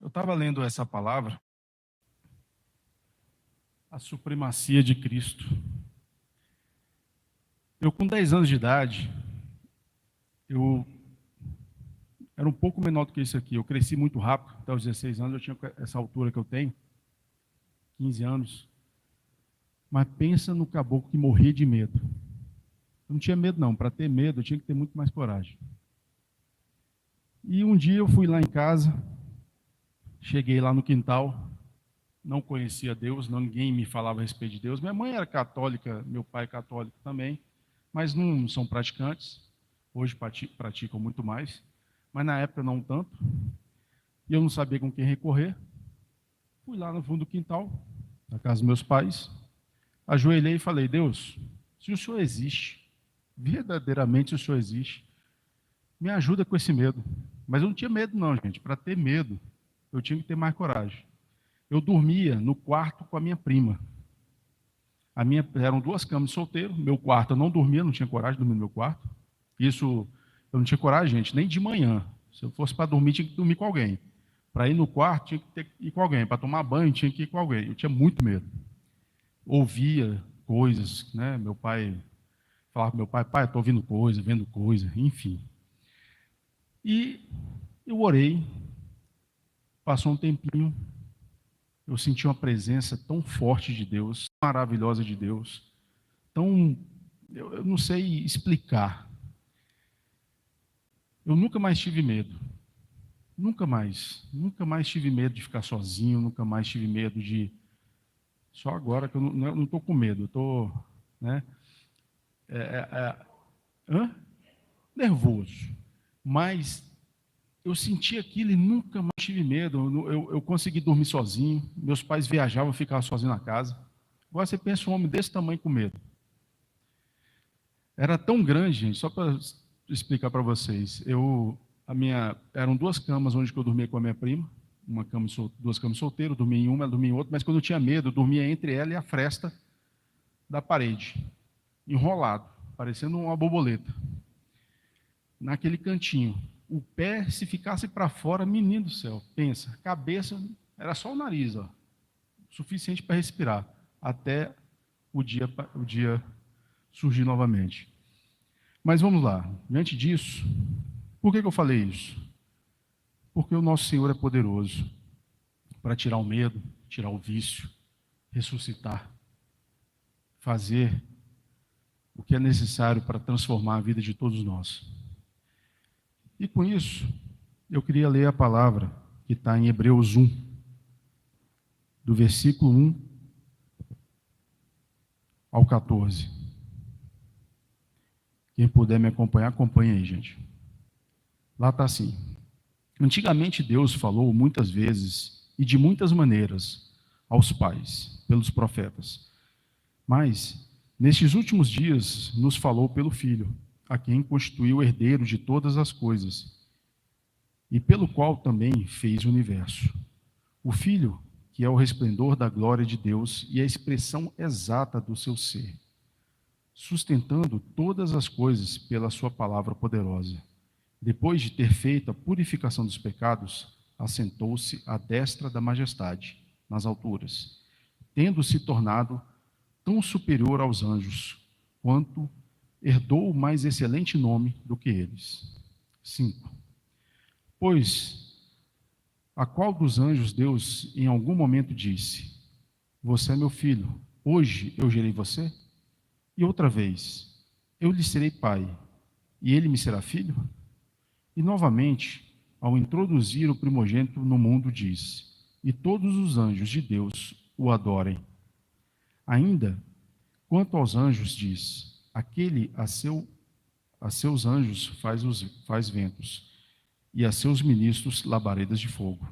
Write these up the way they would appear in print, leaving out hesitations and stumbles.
Eu estava lendo essa palavra, a supremacia de Cristo. Eu, com 10 anos de idade, eu era um pouco menor do que isso aqui. Eu cresci muito rápido, até os 16 anos, eu tinha essa altura que eu tenho, 15 anos. Mas pensa no caboclo que morria de medo. Eu não tinha medo, não. Para ter medo, eu tinha que ter muito mais coragem. E um dia eu fui lá em casa, cheguei lá no quintal, não conhecia Deus, ninguém me falava a respeito de Deus. Minha mãe era católica, meu pai católico também, mas não são praticantes. Hoje praticam muito mais, mas na época não tanto. E eu não sabia com quem recorrer. Fui lá no fundo do quintal, na casa dos meus pais, ajoelhei e falei: Deus, se o Senhor existe, verdadeiramente se o Senhor existe, me ajuda com esse medo. Mas eu não tinha medo não, gente. Para ter medo, eu tinha que ter mais coragem. Eu dormia no quarto com a minha prima. Eram 2 camas de solteiro. Meu quarto eu não dormia, não tinha coragem de dormir no meu quarto. Isso, eu não tinha coragem, gente, nem de manhã. Se eu fosse para dormir, tinha que dormir com alguém. Para ir no quarto, tinha que ir com alguém. Para tomar banho, tinha que ir com alguém. Eu tinha muito medo. Ouvia coisas, né? Meu pai falava para meu pai: pai, estou ouvindo coisa, vendo coisa, enfim. E eu orei, passou um tempinho, eu senti uma presença tão forte de Deus, maravilhosa de Deus, eu não sei explicar. Eu nunca mais tive medo, nunca mais tive medo de ficar sozinho, nunca mais tive medo de... Só agora que eu não estou com medo, eu estou, né, nervoso, mas eu senti aquilo e nunca mais tive medo. Eu consegui dormir sozinho. Meus pais viajavam, eu ficava sozinho na casa. Agora você pensa um homem desse tamanho com medo. Era tão grande, gente, só para explicar para vocês. Eram 2 camas onde eu dormia com a minha prima. 2 camas solteiras, eu dormia em uma, ela dormia em outra, mas quando eu tinha medo, eu dormia entre ela e a fresta da parede, enrolado, parecendo uma borboleta. Naquele cantinho. O pé, se ficasse para fora, menino do céu, pensa, a cabeça era só o nariz, ó, suficiente para respirar, até o dia surgir novamente. Mas vamos lá, diante disso, por que eu falei isso? Porque o nosso Senhor é poderoso para tirar o medo, tirar o vício, ressuscitar, fazer o que é necessário para transformar a vida de todos nós. E com isso, eu queria ler a palavra que está em Hebreus 1, do versículo 1 ao 14. Quem puder me acompanhar, acompanhe aí, gente. Lá está assim: antigamente Deus falou muitas vezes e de muitas maneiras aos pais, pelos profetas. Mas, nestes últimos dias, nos falou pelo Filho, a quem constituiu herdeiro de todas as coisas, e pelo qual também fez o universo. O Filho, que é o resplendor da glória de Deus e a expressão exata do seu ser, sustentando todas as coisas pela sua palavra poderosa. Depois de ter feito a purificação dos pecados, assentou-se à destra da majestade, nas alturas, tendo se tornado tão superior aos anjos, quanto herdou o mais excelente nome do que eles. 5. Pois, a qual dos anjos Deus em algum momento disse: você é meu filho, hoje eu gerei você? E outra vez: eu lhe serei pai, e ele me será filho? E novamente, ao introduzir o primogênito no mundo, diz: e todos os anjos de Deus o adorem. Ainda, quanto aos anjos, diz: aquele a seus anjos faz ventos, e a seus ministros labaredas de fogo.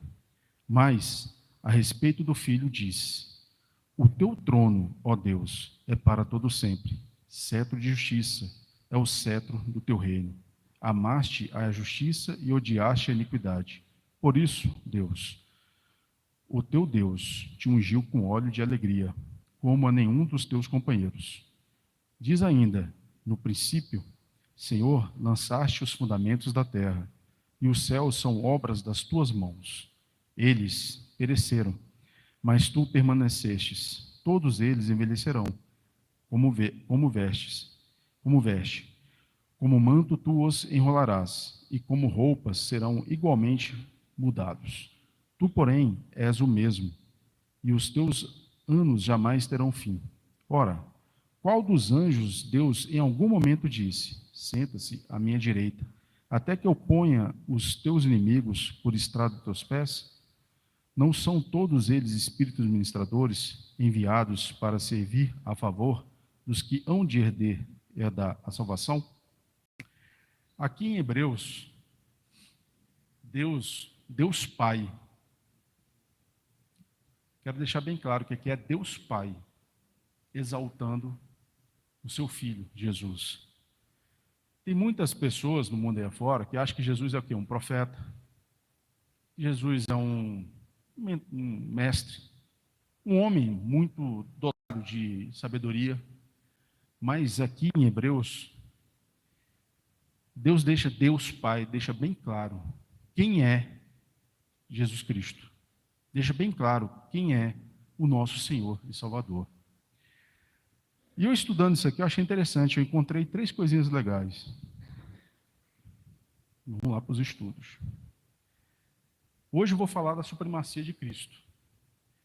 Mas, a respeito do Filho, diz: o teu trono, ó Deus, é para todo sempre. Cetro de justiça é o cetro do teu reino. Amaste a justiça e odiaste a iniquidade. Por isso, Deus, o teu Deus, te ungiu com óleo de alegria, como a nenhum dos teus companheiros. Diz ainda: no princípio, Senhor, lançaste os fundamentos da terra, e os céus são obras das tuas mãos. Eles pereceram, mas tu permanecestes. Todos eles envelhecerão, como vestes, como veste. Como manto tu os enrolarás, e como roupas serão igualmente mudados. Tu, porém, és o mesmo, e os teus anos jamais terão fim. Ora, qual dos anjos Deus em algum momento disse: senta-se à minha direita, até que eu ponha os teus inimigos por estrado de teus pés? Não são todos eles espíritos ministradores, enviados para servir a favor dos que hão de herdar a salvação? Aqui em Hebreus, Deus Pai, quero deixar bem claro que aqui é Deus Pai exaltando o seu Filho, Jesus. Tem muitas pessoas no mundo aí afora que acham que Jesus é o quê? Um profeta. Jesus é um mestre, um homem muito dotado de sabedoria. Mas aqui em Hebreus, Deus Pai, deixa bem claro quem é Jesus Cristo. Deixa bem claro quem é o nosso Senhor e Salvador. E eu estudando isso aqui, eu achei interessante, eu encontrei 3 coisinhas legais. Vamos lá para os estudos. Hoje eu vou falar da supremacia de Cristo.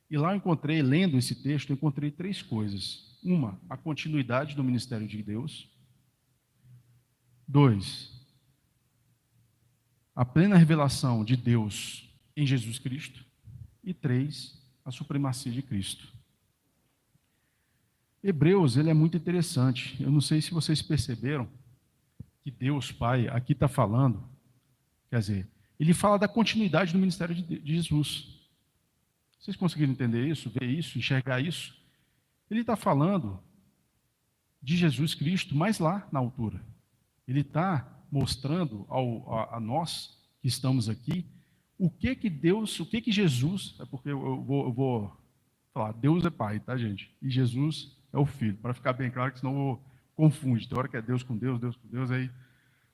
E lá eu encontrei, lendo esse texto, eu encontrei 3 coisas. Uma, a continuidade do ministério de Deus. 2, a plena revelação de Deus em Jesus Cristo. E 3, a supremacia de Cristo. Hebreus, ele é muito interessante. Eu não sei se vocês perceberam que Deus Pai aqui está falando, quer dizer, ele fala da continuidade do ministério de Jesus. Vocês conseguiram entender isso, ver isso, enxergar isso? Ele está falando de Jesus Cristo, mas lá na altura. Ele está mostrando a nós que estamos aqui o que que Jesus, é porque eu vou falar, Deus é Pai, tá, gente? E Jesus é o Filho, para ficar bem claro, que senão confunde. Tem hora que é Deus com Deus, aí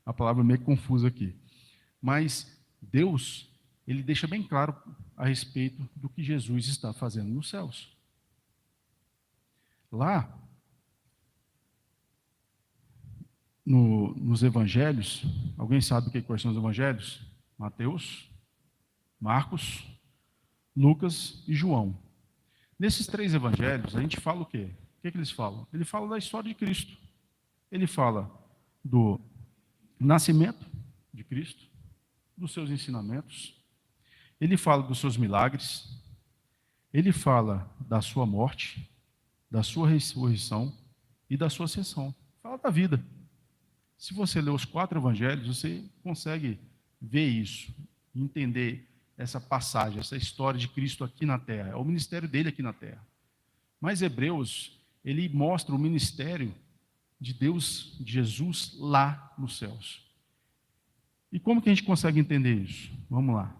a palavra é meio confusa aqui. Mas Deus, ele deixa bem claro a respeito do que Jesus está fazendo nos céus. Lá, nos evangelhos, alguém sabe quais são os evangelhos? Mateus, Marcos, Lucas e João. Nesses 3 evangelhos, a gente fala o quê? O que eles falam? Ele fala da história de Cristo. Ele fala do nascimento de Cristo, dos seus ensinamentos. Ele fala dos seus milagres. Ele fala da sua morte, da sua ressurreição e da sua ascensão. Fala da vida. Se você ler os 4 evangelhos, você consegue ver isso, entender essa passagem, essa história de Cristo aqui na terra, é o ministério dele aqui na terra. Mas Hebreus, ele mostra o ministério de Deus, de Jesus, lá nos céus. E como que a gente consegue entender isso? Vamos lá.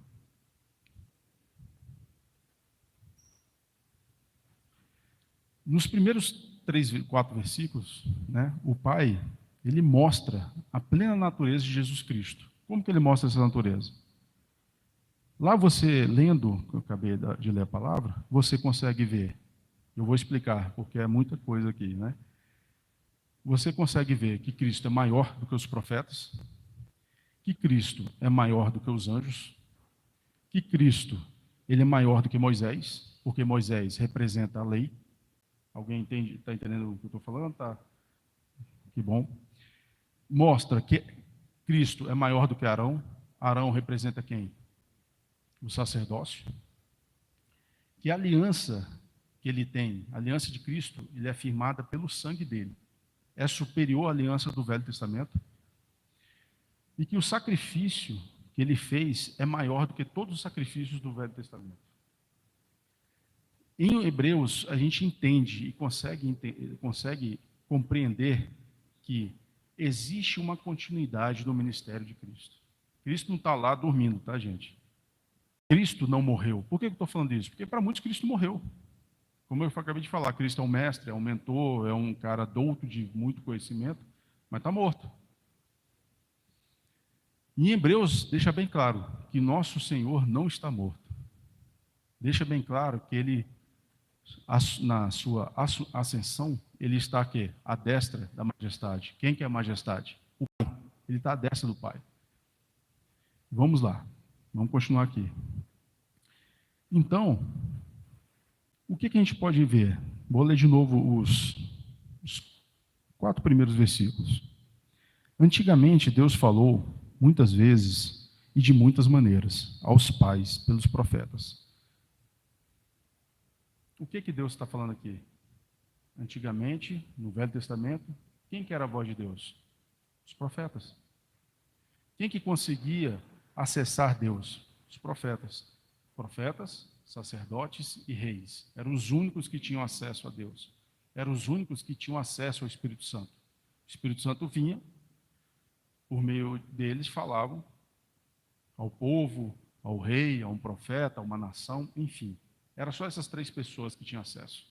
Nos primeiros 4 versículos, né, o Pai, ele mostra a plena natureza de Jesus Cristo. Como que ele mostra essa natureza? Lá você, lendo, eu acabei de ler a palavra, você consegue ver. Eu vou explicar, porque é muita coisa aqui, né? Você consegue ver que Cristo é maior do que os profetas, que Cristo é maior do que os anjos, que Cristo, ele é maior do que Moisés, porque Moisés representa a lei. Alguém está entendendo o que eu estou falando? Tá. Que bom. Mostra que Cristo é maior do que Arão. Arão representa quem? O sacerdócio. Que a aliança que ele tem, a aliança de Cristo, ele é firmada pelo sangue dele. É superior à aliança do Velho Testamento. E que o sacrifício que ele fez é maior do que todos os sacrifícios do Velho Testamento. Em Hebreus, a gente entende e consegue compreender que existe uma continuidade no ministério de Cristo. Cristo não está lá dormindo, tá, gente? Cristo não morreu. Por que eu estou falando isso? Porque para muitos Cristo morreu. Como eu acabei de falar, Cristo é um mestre, é um mentor, é um cara douto de muito conhecimento, mas está morto. Em Hebreus, deixa bem claro que nosso Senhor não está morto. deixa bem claro que ele, na sua ascensão, ele está aqui, à destra da majestade. Quem que é a majestade? O Pai. Ele está à destra do Pai. Vamos lá, vamos continuar aqui. Então, o que a gente pode ver? Vou ler de novo os 4 primeiros versículos. Antigamente, Deus falou muitas vezes e de muitas maneiras aos pais pelos profetas. O que Deus está falando aqui? Antigamente, no Velho Testamento, quem que era a voz de Deus? Os profetas. Quem que conseguia acessar Deus? Os profetas. Profetas, sacerdotes e reis. Eram os únicos que tinham acesso a Deus. Eram os únicos que tinham acesso ao Espírito Santo. O Espírito Santo vinha, por meio deles falavam ao povo, ao rei, a um profeta, a uma nação, enfim. Era só essas 3 pessoas que tinham acesso.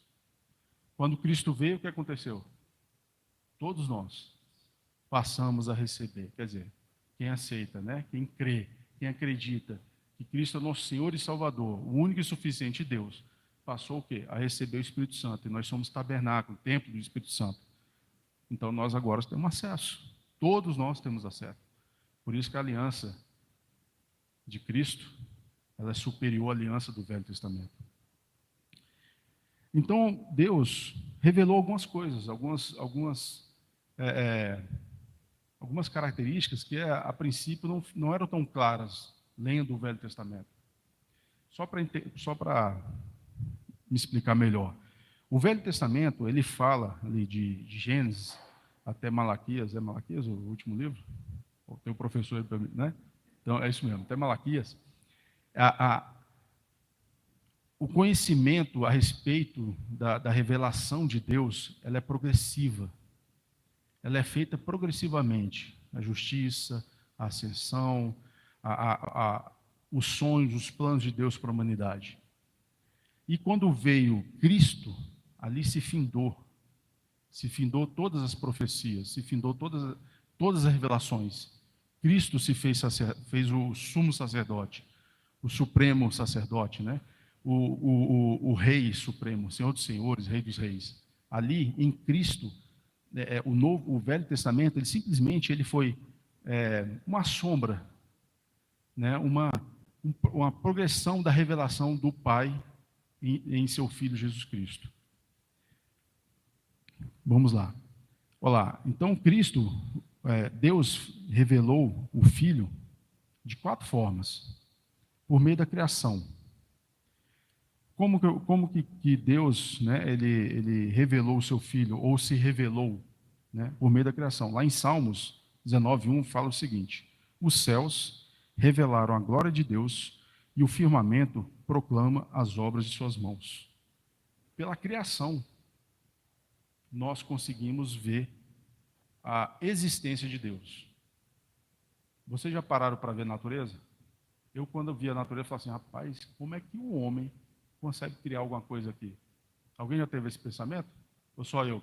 Quando Cristo veio, o que aconteceu? Todos nós passamos a receber. Quer dizer, quem aceita, né? Quem crê, quem acredita que Cristo é nosso Senhor e Salvador, o único e suficiente Deus, passou o quê? A receber o Espírito Santo. E nós somos tabernáculo, templo do Espírito Santo. Então nós agora temos acesso. Todos nós temos acesso. Por isso que a aliança de Cristo, ela é superior à aliança do Velho Testamento. Então, Deus revelou algumas coisas, algumas características que a princípio não eram tão claras, lendo o Velho Testamento. Só para me explicar melhor. O Velho Testamento, ele fala ali de Gênesis até Malaquias. É Malaquias o último livro? Tem o professor aí para mim, né? Então, é isso mesmo, até Malaquias. O conhecimento a respeito da revelação de Deus, ela é progressiva. Ela é feita progressivamente. A justiça, a ascensão, os sonhos, os planos de Deus para a humanidade. E quando veio Cristo, ali se findou todas as profecias, se findou todas as revelações. Cristo se fez o sumo sacerdote, o supremo sacerdote, né? O rei supremo, Senhor dos senhores, rei dos reis. Ali, em Cristo, o Velho Testamento, ele simplesmente foi uma sombra, né? uma progressão da revelação do Pai em seu Filho Jesus Cristo. Vamos lá. Olá, então Cristo, Deus revelou o Filho de 4 formas. Por meio da criação. Como que Deus, né, ele revelou o seu Filho, ou se revelou, né, por meio da criação? Lá em Salmos 19:1 fala o seguinte: os céus revelaram a glória de Deus e o firmamento proclama as obras de suas mãos. Pela criação, nós conseguimos ver a existência de Deus. Vocês já pararam para ver a natureza? Eu, quando eu vi a natureza, falei assim: rapaz, como é que um homem consegue criar alguma coisa aqui? Alguém já teve esse pensamento? Ou só eu?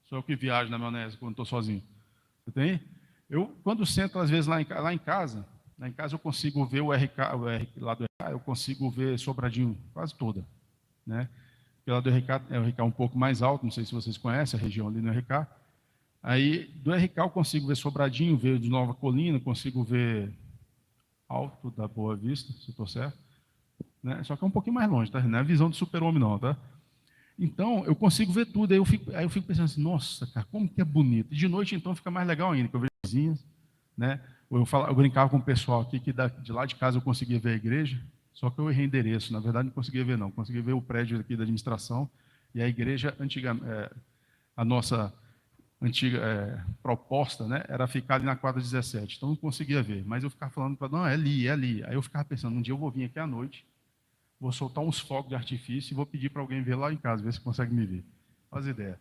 Sou eu que viajo na maionese quando estou sozinho. Você tem? Eu, quando sento, às vezes, lá em casa eu consigo ver o RK lá do RK, eu consigo ver Sobradinho quase toda, né? Porque lá do RK, o RK um pouco mais alto, não sei se vocês conhecem a região ali no RK. Aí, do RK eu consigo ver Sobradinho, ver de Nova Colina, consigo ver Alto da Boa Vista, se estou certo. Né? Só que é um pouquinho mais longe, tá? Não é a visão do super-homem, não, tá? Então, eu consigo ver tudo. Aí eu fico pensando assim: nossa, cara, como que é bonito. E de noite, então, fica mais legal ainda, que eu vejo vizinhas, né? Eu brincava com o pessoal aqui, que de lá de casa eu conseguia ver a igreja, só que eu errei endereço. Na verdade, não conseguia ver, não. Conseguia ver o prédio aqui da administração e a igreja antiga, a nossa antiga proposta, né, era ficar ali na quadra 17. Então, não conseguia ver. Mas eu ficava falando, não, é ali, é ali. Aí eu ficava pensando: um dia eu vou vir aqui à noite, vou soltar uns fogos de artifício e vou pedir para alguém ver lá em casa, ver se consegue me ver. Faz ideia.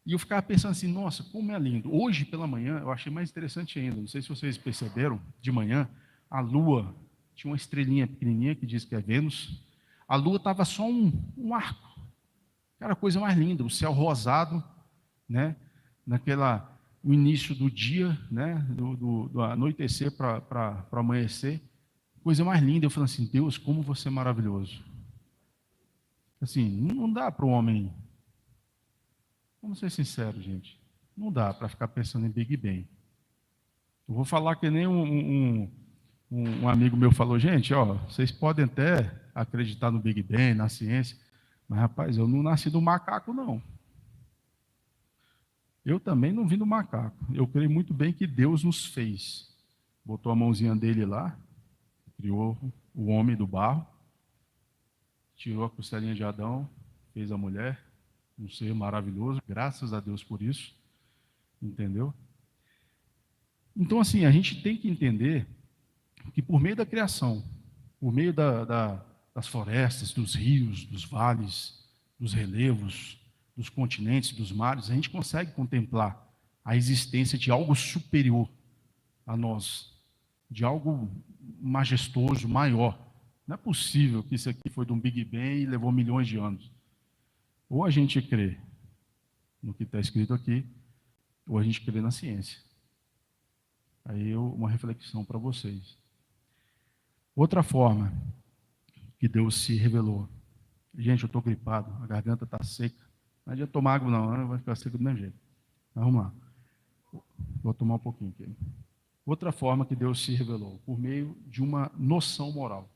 E eu ficava pensando assim: nossa, como é lindo. Hoje, pela manhã, eu achei mais interessante ainda. Não sei se vocês perceberam, de manhã, a lua tinha uma estrelinha pequenininha que diz que é Vênus. A lua estava só um arco. Era a coisa mais linda, o céu rosado, né? O início do dia, né? do anoitecer para amanhecer. Coisa mais linda. Eu falei assim: Deus, como você é maravilhoso. Assim, não dá para o homem, vamos ser sinceros, gente, não dá para ficar pensando em Big Bang. Eu vou falar que nem um amigo meu falou, gente, ó, vocês podem até acreditar no Big Bang, na ciência, mas, rapaz, eu não nasci do macaco, não. Eu também não vim do macaco. Eu creio muito bem que Deus nos fez. Botou a mãozinha dele lá, criou o homem do barro, tirou a costelinha de Adão, fez a mulher, um ser maravilhoso, graças a Deus por isso, entendeu? Então, assim, a gente tem que entender que por meio da criação, por meio das florestas, dos rios, dos vales, dos relevos, dos continentes, dos mares, a gente consegue contemplar a existência de algo superior a nós, de algo majestoso, maior. Não é possível que isso aqui foi de um Big Bang e levou milhões de anos. Ou a gente crê no que está escrito aqui, ou a gente crê na ciência. Aí uma reflexão para vocês. Outra forma que Deus se revelou. Gente, eu estou gripado, a garganta está seca. Não adianta tomar água não vai ficar seco do mesmo jeito. Mas vamos lá. Vou tomar um pouquinho aqui. Outra forma que Deus se revelou, por meio de uma noção moral.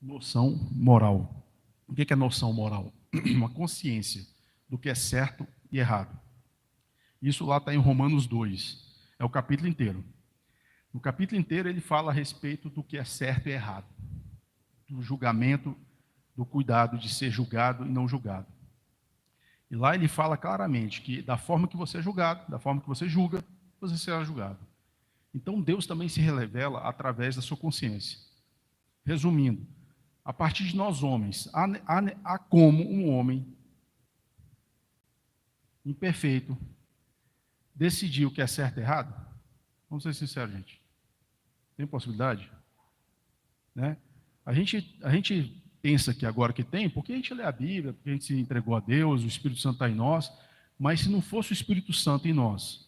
Noção moral. O que é noção moral? Uma consciência do que é certo e errado. Isso lá está em Romanos 2. É o capítulo inteiro. No capítulo inteiro ele fala a respeito do que é certo e errado. Do julgamento, do cuidado de ser julgado e não julgado. E lá ele fala claramente que da forma que você é julgado, da forma que você julga, você será julgado. Então Deus também se revela através da sua consciência. Resumindo, a partir de nós homens, há como um homem imperfeito decidir o que é certo e errado? Vamos ser sinceros, gente. Tem possibilidade? Né? A gente pensa que agora que tem, porque a gente lê a Bíblia, porque a gente se entregou a Deus, o Espírito Santo está em nós, mas se não fosse o Espírito Santo em nós,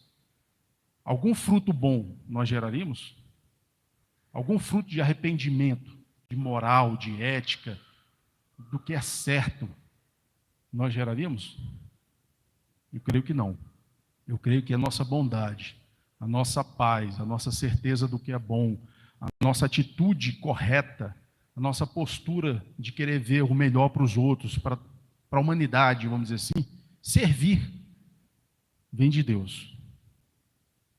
algum fruto bom nós geraríamos? Algum fruto de arrependimento, de moral, de ética, do que é certo, nós geraríamos? Eu creio que não. Eu creio que a nossa bondade, a nossa paz, a nossa certeza do que é bom, a nossa atitude correta, a nossa postura de querer ver o melhor para os outros, para a humanidade, vamos dizer assim, servir, vem de Deus.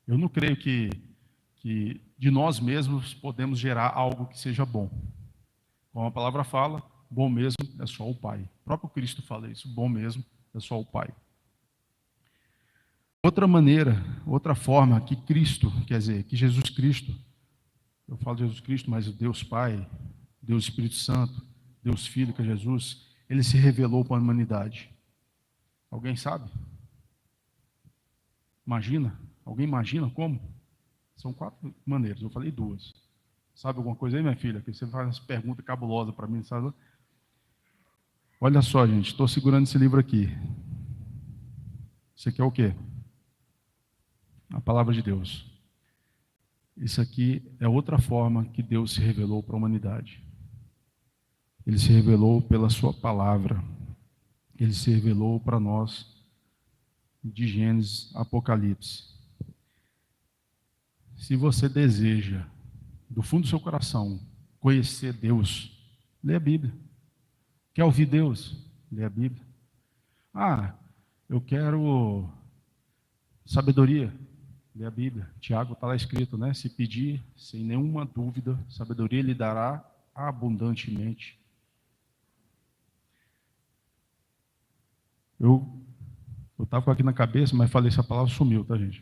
Eu não creio que de nós mesmos podemos gerar algo que seja bom. Como a palavra fala, bom mesmo é só o Pai. O próprio Cristo fala isso, bom mesmo é só o Pai. Outra maneira, outra forma que Cristo, quer dizer, que Jesus Cristo, eu falo de Jesus Cristo, mas o Deus Pai, Deus Espírito Santo, Deus Filho, que é Jesus, ele se revelou para a humanidade. Alguém sabe? Imagina? Alguém imagina como? São 4 maneiras, eu falei 2. Sabe alguma coisa aí, minha filha? Que você faz umas perguntas cabulosas para mim, sabe? Olha só, gente, estou segurando esse livro aqui. Isso aqui é o quê? A palavra de Deus. Isso aqui é outra forma que Deus se revelou para a humanidade. Ele se revelou pela sua palavra. Ele se revelou para nós de Gênesis a Apocalipse. Se você deseja, do fundo do seu coração, conhecer Deus, lê a Bíblia. Quer ouvir Deus? Lê a Bíblia. Ah, eu quero sabedoria. Lê a Bíblia. Tiago está lá escrito, né? Se pedir, sem nenhuma dúvida, sabedoria lhe dará abundantemente. Eu estava aqui na cabeça, mas falei essa palavra, sumiu, tá, gente?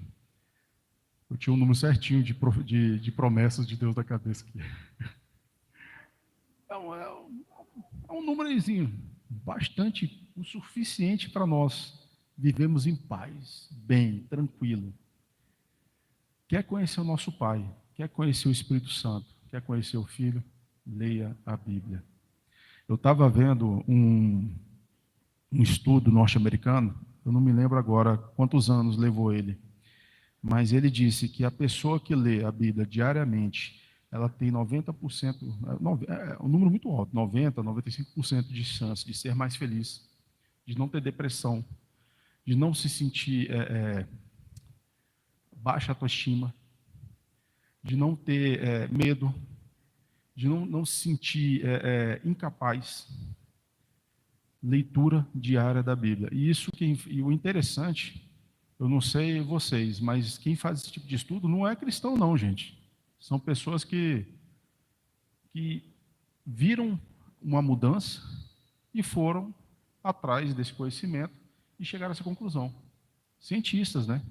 Eu tinha um número certinho de promessas de Deus na cabeça aqui. É um númerozinho bastante, o suficiente para nós vivemos em paz, bem, tranquilo. Quer conhecer o nosso Pai, quer conhecer o Espírito Santo, quer conhecer o Filho, leia a Bíblia. Eu estava vendo um estudo norte-americano, eu não me lembro agora quantos anos levou ele, mas ele disse que a pessoa que lê a Bíblia diariamente, ela tem 90%, é um número muito alto, 90%, 95% de chance de ser mais feliz, de não ter depressão, de não se sentir baixa autoestima, de não ter medo, de não se sentir incapaz. Leitura diária da Bíblia. E o interessante, eu não sei vocês, mas quem faz esse tipo de estudo não é cristão não, gente. São pessoas que viram uma mudança e foram atrás desse conhecimento e chegaram a essa conclusão. Cientistas, né?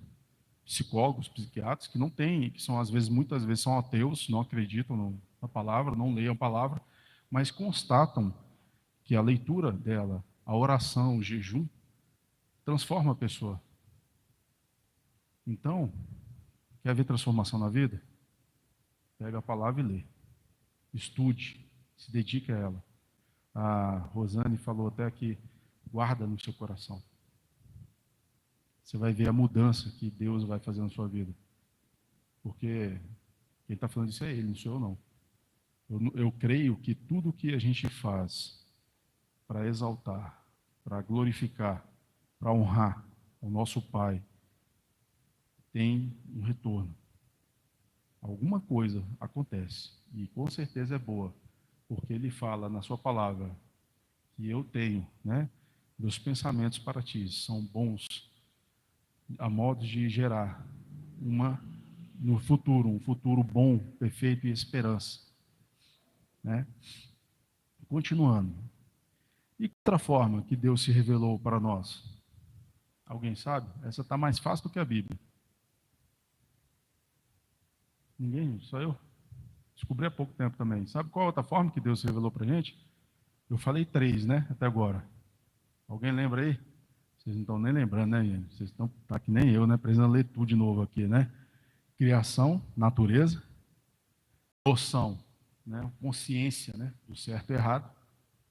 Psicólogos, psiquiatras, que não têm, que são muitas vezes são ateus, não acreditam na palavra, não leiam a palavra, mas constatam que a leitura dela, a oração, o jejum, transforma a pessoa. Então, quer ver transformação na vida? Pega a palavra e lê. Estude, se dedique a ela. A Rosane falou até que guarda no seu coração. Você vai ver a mudança que Deus vai fazer na sua vida. Porque quem está falando isso é Ele, não sou eu não. Eu creio que tudo que a gente faz para exaltar, para glorificar, para honrar o nosso Pai, tem um retorno. Alguma coisa acontece, e com certeza é boa, porque Ele fala na sua palavra que eu tenho, né? Meus pensamentos para ti são bons, a modo de gerar no futuro, um futuro bom, perfeito e esperança, né? Continuando. E outra forma que Deus se revelou para nós? Alguém sabe? Essa está mais fácil do que a Bíblia. Ninguém? Só eu? Descobri há pouco tempo também. Sabe qual outra forma que Deus se revelou para a gente? Eu falei 3, né? Até agora. Alguém lembra aí? Vocês não estão nem lembrando, né, gente? Vocês estão tá que nem eu, né? Precisando ler tudo de novo aqui, né? Criação, natureza, noção, né? Consciência, né? Do certo e errado,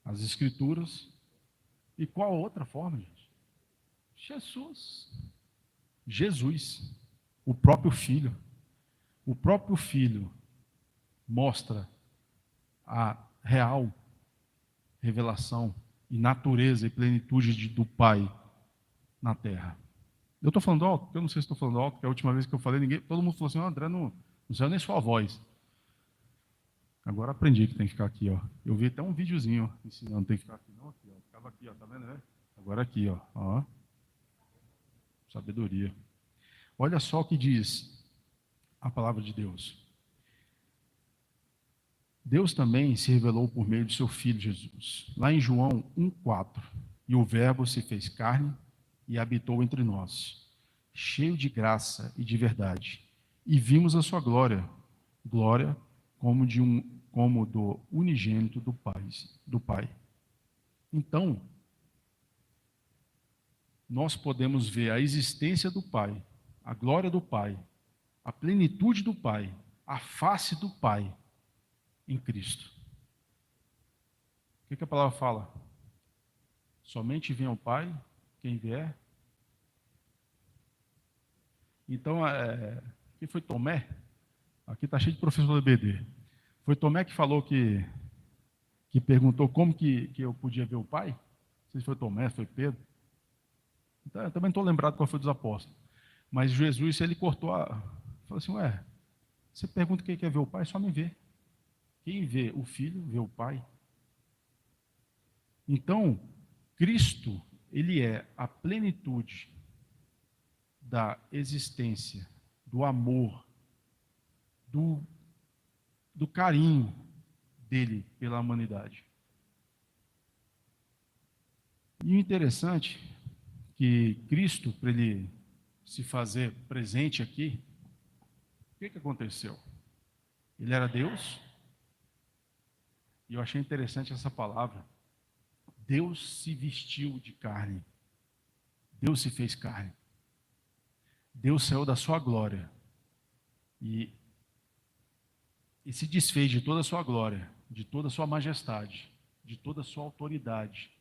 as escrituras. E qual outra forma, gente? Jesus. Jesus, o próprio Filho. O próprio Filho mostra a real revelação e natureza e plenitude do Pai na Terra. Eu estou falando alto? Porque eu não sei se estou falando alto, porque a última vez que eu falei, todo mundo falou assim, André, não saiu nem sua voz. Agora aprendi que tem que ficar aqui, ó. Eu vi até um videozinho ensinando, tem que ficar aqui, não, aqui, ó. Ficava aqui, ó, tá vendo, né? Agora aqui, ó. Sabedoria. Olha só o que diz a palavra de Deus. Deus também se revelou por meio de seu Filho Jesus. Lá em João 1,4. E o Verbo se fez carne e habitou entre nós, cheio de graça e de verdade. E vimos a sua glória, glória como do unigênito do Pai. Então, nós podemos ver a existência do Pai, a glória do Pai, a plenitude do Pai, a face do Pai em Cristo. O que a palavra fala? Somente vem ao Pai quem vier. Então, quem foi Tomé? Aqui está cheio de professor da BD. Foi Tomé que falou que perguntou como que eu podia ver o Pai? Não sei se foi Tomé, foi Pedro. Então, eu também não estou lembrado qual foi dos apóstolos. Mas Jesus, ele cortou falou assim, você pergunta quem quer ver o Pai, só me vê. Quem vê o Filho, vê o Pai. Então, Cristo, ele é a plenitude da existência, do amor, do carinho dele pela humanidade. E o interessante é que Cristo, para ele se fazer presente aqui, o que aconteceu? Ele era Deus, e eu achei interessante essa palavra. Deus se vestiu de carne. Deus se fez carne. Deus saiu da sua glória e se desfez de toda a sua glória, de toda a sua majestade, de toda a sua autoridade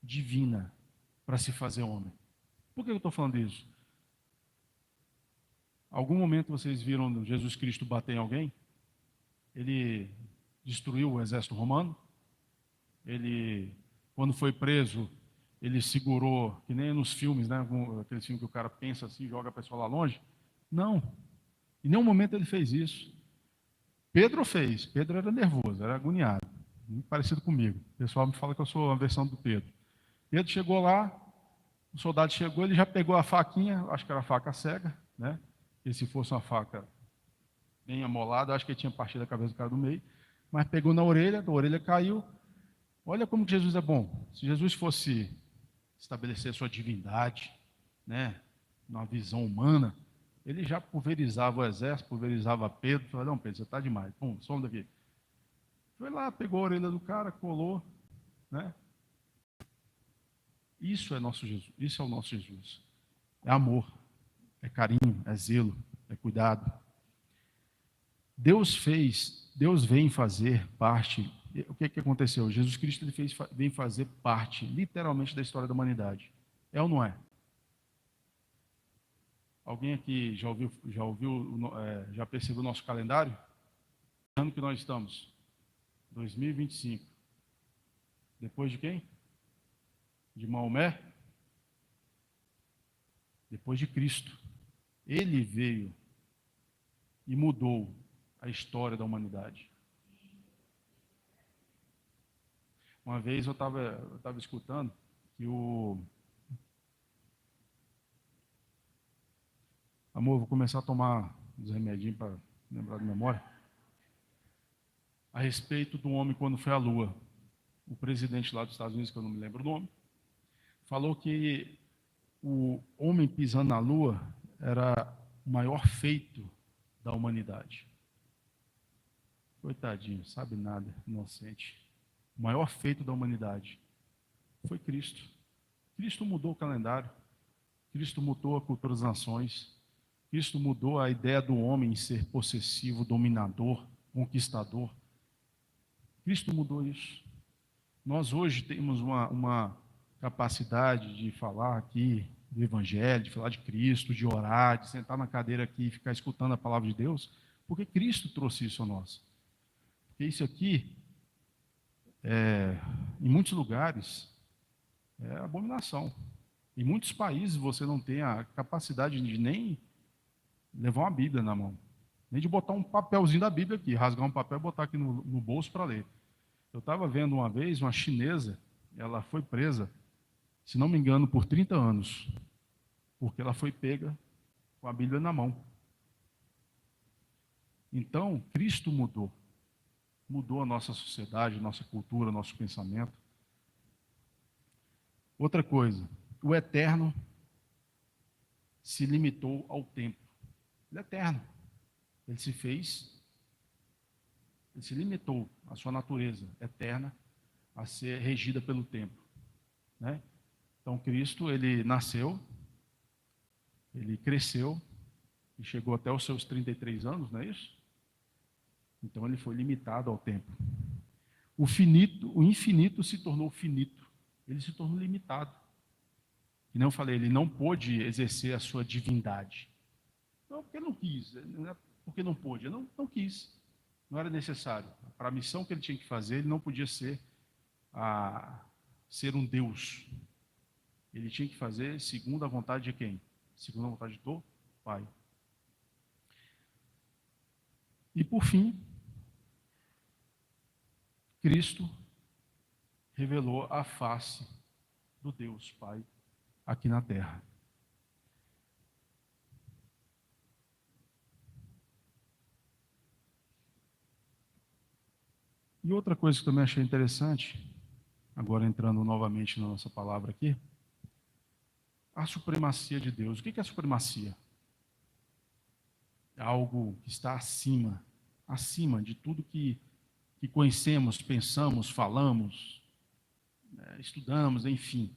divina para se fazer homem. Por que eu estou falando isso? Algum momento vocês viram Jesus Cristo bater em alguém? Ele destruiu o exército romano. Ele, quando foi preso, ele segurou, que nem nos filmes, né? Aquele filme que o cara pensa assim, joga a pessoa lá longe. Não, em nenhum momento ele fez isso. Pedro fez. Pedro era nervoso, era agoniado. Muito parecido comigo. O pessoal me fala que eu sou a versão do Pedro. Pedro chegou lá, o soldado chegou, ele já pegou a faquinha, acho que era a faca cega, né? E se fosse uma faca bem amolada, acho que ele tinha partido a cabeça do cara do meio, mas pegou na orelha, a orelha caiu. Olha como que Jesus é bom. Se Jesus fosse estabelecer sua divindade, né, numa visão humana, ele já pulverizava o exército, pulverizava Pedro, falou, não, Pedro, você está demais, pum, some daqui. Foi lá, pegou a orelha do cara, colou, né? Isso é nosso Jesus, isso é o nosso Jesus. É amor, é carinho, é zelo, é cuidado. Deus vem fazer parte. O que aconteceu? Jesus Cristo vem fazer parte, literalmente, da história da humanidade. É ou não é? Alguém aqui já percebeu o nosso calendário? Que ano que nós estamos? 2025. Depois de quem? De Maomé? Depois de Cristo. Ele veio e mudou a história da humanidade. Uma vez eu estava escutando que Amor, vou começar a tomar uns remedinhos para lembrar da memória. A respeito do homem quando foi à Lua. O presidente lá dos Estados Unidos, que eu não me lembro o nome, falou que o homem pisando na Lua era o maior feito da humanidade. Coitadinho, sabe nada, inocente. O maior feito da humanidade foi Cristo. Cristo mudou o calendário. Cristo mudou a cultura das nações. Cristo mudou a ideia do homem ser possessivo, dominador, conquistador. Cristo mudou isso. Nós hoje temos uma capacidade de falar aqui do Evangelho, de falar de Cristo, de orar, de sentar na cadeira aqui e ficar escutando a palavra de Deus, porque Cristo trouxe isso a nós. Porque isso aqui, em muitos lugares, é abominação. Em muitos países você não tem a capacidade de nem levar uma Bíblia na mão, nem de botar um papelzinho da Bíblia aqui, rasgar um papel e botar aqui no bolso para ler. Eu estava vendo uma vez uma chinesa, ela foi presa, se não me engano, por 30 anos, porque ela foi pega com a Bíblia na mão. Então, Cristo mudou a nossa sociedade, nossa cultura, nosso pensamento. Outra coisa, o eterno se limitou ao tempo. Ele é eterno. Ele se limitou à sua natureza eterna a ser regida pelo tempo, né? Então Cristo, ele nasceu, ele cresceu e chegou até os seus 33 anos, não é isso? Então ele foi limitado ao tempo. O infinito se tornou finito. Ele se tornou limitado. E não falei, ele não pôde exercer a sua divindade. Não, porque não quis, não é porque não pôde, não quis. Não era necessário. Para a missão que ele tinha que fazer, ele não podia ser um Deus. Ele tinha que fazer segundo a vontade de quem? Segundo a vontade do Pai. E por fim, Cristo revelou a face do Deus Pai aqui na terra. E outra coisa que também achei interessante, agora entrando novamente na nossa palavra aqui, a supremacia de Deus. O que é a supremacia? É algo que está acima de tudo que conhecemos, pensamos, falamos, estudamos, enfim,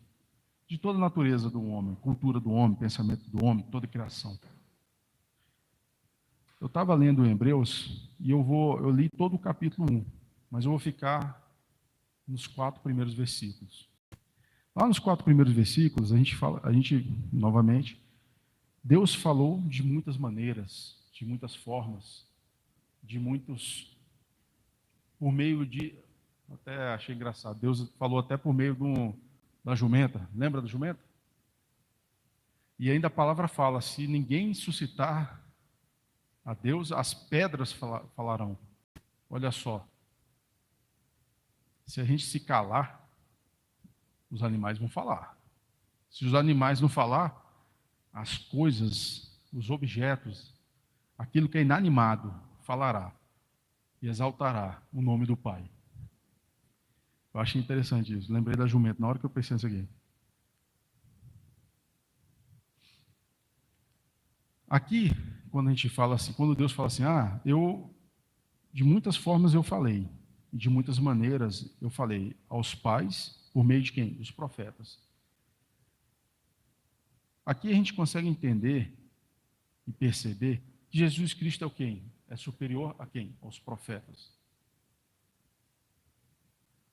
de toda a natureza do homem, cultura do homem, pensamento do homem, toda a criação. Eu estava lendo em Hebreus e eu li todo o capítulo 1, mas eu vou ficar nos 4 primeiros versículos. Lá nos 4 primeiros versículos, a gente novamente, Deus falou de muitas maneiras, de muitas formas, de muitos por meio de, até achei engraçado, Deus falou até por meio da jumenta, lembra da jumenta? E ainda a palavra fala, se ninguém suscitar a Deus, as pedras falarão. Olha só, se a gente se calar, os animais vão falar. Se os animais não falar, as coisas, os objetos, aquilo que é inanimado, falará e exaltará o nome do Pai. Eu achei interessante isso. Lembrei da jumenta na hora que eu pensei nisso aqui. Aqui, quando a gente fala assim, quando Deus fala assim, de muitas formas eu falei, e de muitas maneiras eu falei aos pais, por meio de quem? Dos profetas. Aqui a gente consegue entender e perceber que Jesus Cristo é o quem? É superior a quem? Aos profetas.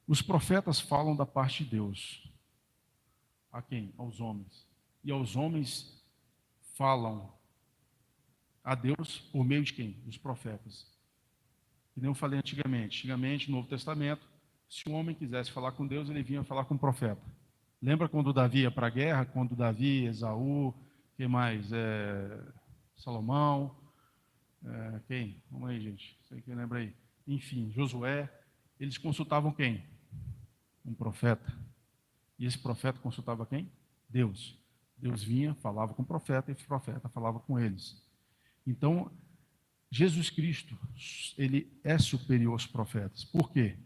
Os profetas falam da parte de Deus. A quem? Aos homens. E aos homens falam a Deus por meio de quem? Dos profetas. Que nem eu falei antigamente. Antigamente, no Novo Testamento, se um homem quisesse falar com Deus, ele vinha falar com o profeta. Lembra quando Davi ia para a guerra? Quando Davi, Esaú, quem mais? Salomão, quem? Vamos aí, gente. Sei que lembra aí. Enfim, Josué. Eles consultavam quem? Um profeta. E esse profeta consultava quem? Deus. Deus vinha, falava com o profeta, e o profeta falava com eles. Então, Jesus Cristo, ele é superior aos profetas. Por quê?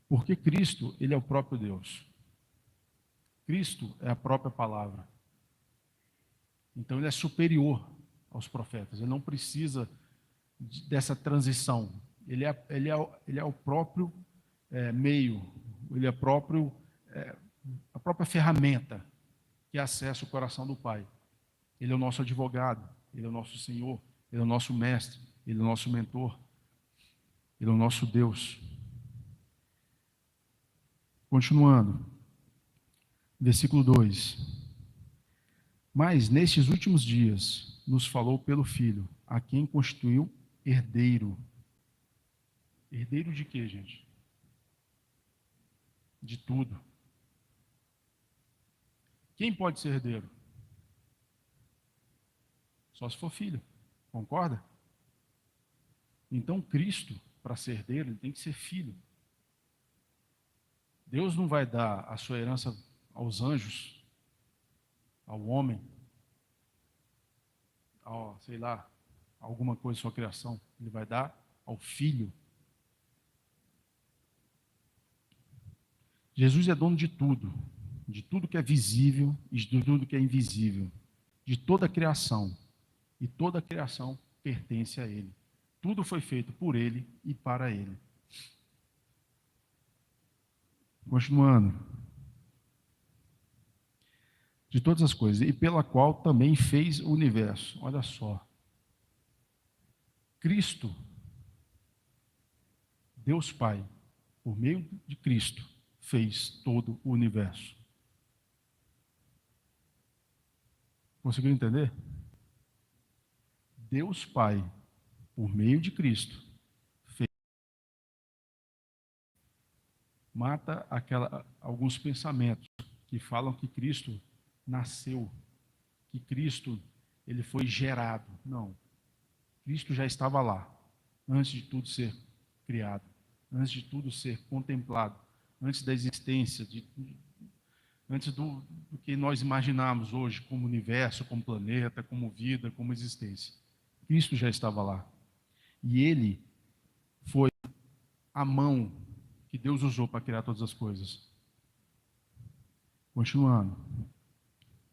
Porque Cristo, ele é o próprio Deus. Cristo é a própria palavra. Então, ele é superior aos profetas. Ele não precisa dessa transição. Ele é o próprio meio, ele é a própria ferramenta que acessa o coração do Pai. Ele é o nosso advogado, ele é o nosso Senhor, ele é o nosso mestre, ele é o nosso mentor, ele é o nosso Deus. Continuando, versículo 2. Mas nestes últimos dias nos falou pelo Filho, a quem constituiu herdeiro. Herdeiro de quê, gente? De tudo. Quem pode ser herdeiro? Só se for filho. Concorda? Então, Cristo, para ser herdeiro, ele tem que ser filho. Deus não vai dar a sua herança aos anjos, ao homem, sei lá, alguma coisa de sua criação. Ele vai dar ao filho. Jesus é dono de tudo que é visível e de tudo que é invisível, de toda a criação. E toda a criação pertence a Ele. Tudo foi feito por Ele e para Ele. Continuando. De todas as coisas, e pela qual também fez o universo. Olha só. Cristo, Deus Pai, por meio de Cristo, fez todo o universo. Conseguiu entender? Deus Pai, por meio de Cristo, fez. Mata alguns pensamentos que falam que Cristo nasceu, que Cristo ele foi gerado. Não. Cristo já estava lá, antes de tudo ser criado, antes de tudo ser contemplado, antes da existência, antes do que nós imaginamos hoje como universo, como planeta, como vida, como existência. Cristo já estava lá. E ele foi a mão que Deus usou para criar todas as coisas. Continuando.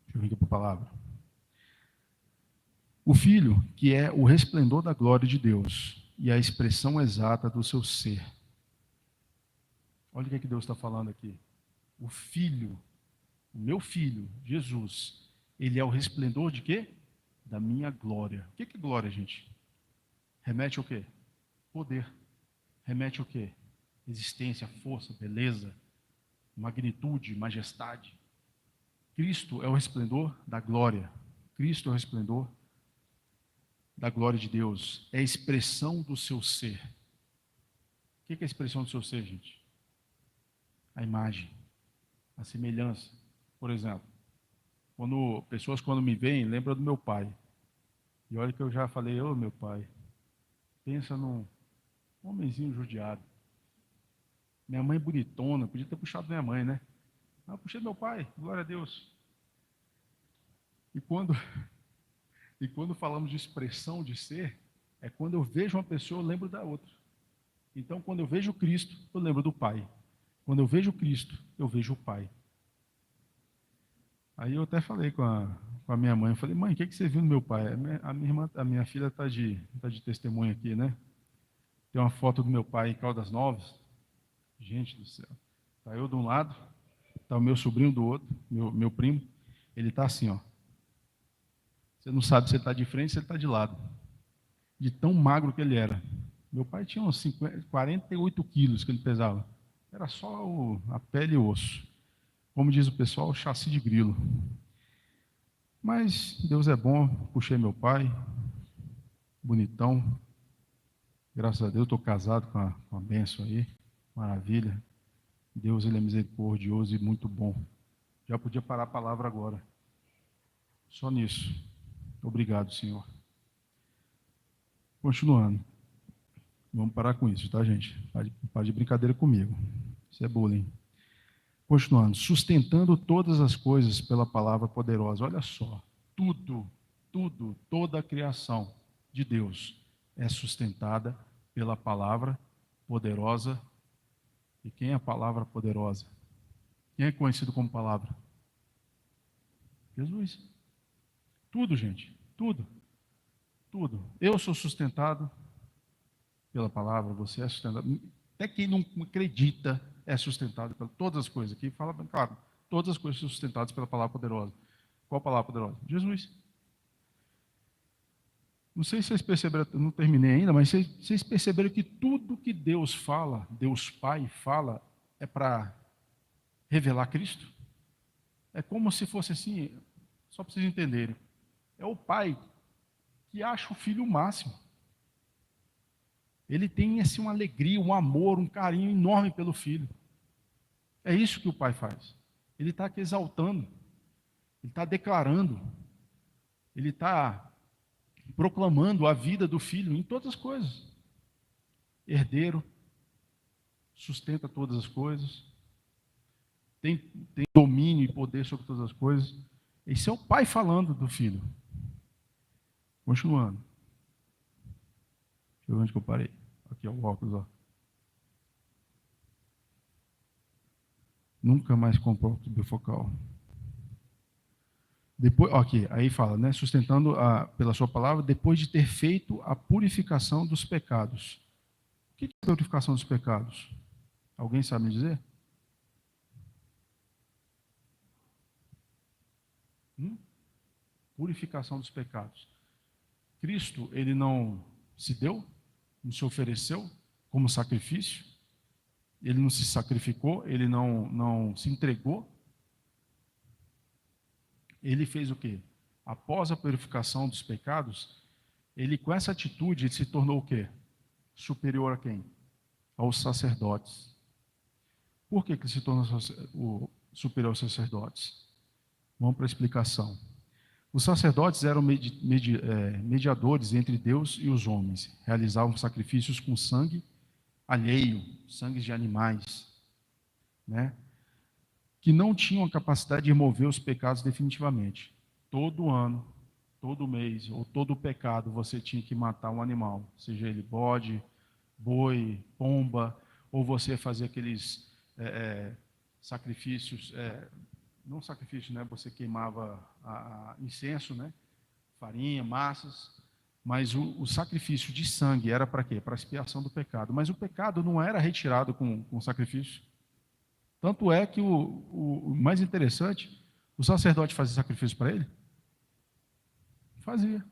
Deixa eu vir aqui para a palavra. O Filho, que é o resplendor da glória de Deus e a expressão exata do seu ser. Olha o que Deus está falando aqui. O Filho, o meu Filho, Jesus, ele é o resplendor de quê? Da minha glória. O que é glória, gente? Remete ao quê? Poder. Remete ao quê? Existência, força, beleza, magnitude, majestade. Cristo é o resplendor da glória. Cristo é o resplendor da glória de Deus. É a expressão do seu ser. que é a expressão do seu ser, gente? A imagem, a semelhança. Por exemplo, pessoas quando me veem, lembram do meu pai. E olha que eu já falei, ô meu pai, pensa num homenzinho judiado. Minha mãe bonitona, podia ter puxado minha mãe, né? Ah, puxei meu pai, glória a Deus. E quando, e quando falamos de expressão de ser, é quando eu vejo uma pessoa, eu lembro da outra. Então, quando eu vejo Cristo, eu lembro do Pai. Quando eu vejo Cristo, eu vejo o Pai. Aí eu até falei com a minha mãe, eu falei, mãe, o que você viu no meu pai? A minha filha está de testemunha aqui, né? Tem uma foto do meu pai em Caldas Novas. Gente do céu. Está eu de um lado, está o meu sobrinho do outro, meu primo. Ele está assim, ó. Você não sabe se ele está de frente ou se ele está de lado. De tão magro que ele era. Meu pai tinha uns 48 quilos que ele pesava. Era só a pele e o osso. Como diz o pessoal, o chassi de grilo. Mas Deus é bom, puxei meu pai, bonitão. Graças a Deus, estou casado com a bênção aí. Maravilha. Deus, ele é misericordioso e muito bom. Já podia parar a palavra agora. Só nisso. Obrigado, Senhor. Continuando. Vamos parar com isso, tá, gente? Para de brincadeira comigo. Isso é bullying. Continuando. Sustentando todas as coisas pela palavra poderosa. Olha só. Toda a criação de Deus é sustentada pela palavra poderosa. E quem é a palavra poderosa? Quem é conhecido como palavra? Jesus. Tudo, gente. Tudo. Eu sou sustentado pela palavra, você é sustentado. Até quem não acredita é sustentado por todas as coisas. Aqui fala bem claro. Todas as coisas são sustentadas pela palavra poderosa. Qual palavra poderosa? Jesus. Não sei se vocês perceberam, eu não terminei ainda, mas vocês perceberam que tudo que Deus fala, Deus Pai fala, é para revelar Cristo? É como se fosse assim, só para vocês entenderem. É o Pai que acha o Filho o máximo. Ele tem assim uma alegria, um amor, um carinho enorme pelo Filho. É isso que o Pai faz. Ele está aqui exaltando, ele está declarando, ele está proclamando a vida do Filho em todas as coisas. Herdeiro, sustenta todas as coisas, tem domínio e poder sobre todas as coisas. Esse é o Pai falando do Filho. Continuando. Deixa eu ver onde que eu parei. Aqui é o óculos, ó. Nunca mais comprou óculos bifocal. Depois, aqui, aí fala, né? Sustentando pela sua palavra, depois de ter feito a purificação dos pecados. O que é a purificação dos pecados? Alguém sabe me dizer? Purificação dos pecados. Cristo, ele não se deu, não se ofereceu como sacrifício, ele não se sacrificou, ele não se entregou. Ele fez o quê? Após a purificação dos pecados, ele com essa atitude ele se tornou o quê? Superior a quem? Aos sacerdotes. Por que ele se tornou superior aos sacerdotes? Vamos para a explicação. Os sacerdotes eram mediadores entre Deus e os homens. Realizavam sacrifícios com sangue alheio, sangue de animais, né? Que não tinham a capacidade de remover os pecados definitivamente. Todo ano, todo mês, ou todo pecado, você tinha que matar um animal, seja ele bode, boi, pomba, ou você fazer aqueles sacrifícios, não sacrifício, né? Você queimava incenso, né? Farinha, massas, mas o sacrifício de sangue era para quê? Para a expiação do pecado. Mas o pecado não era retirado com sacrifício. Tanto é que o mais interessante, o sacerdote fazia sacrifício para ele? Fazia.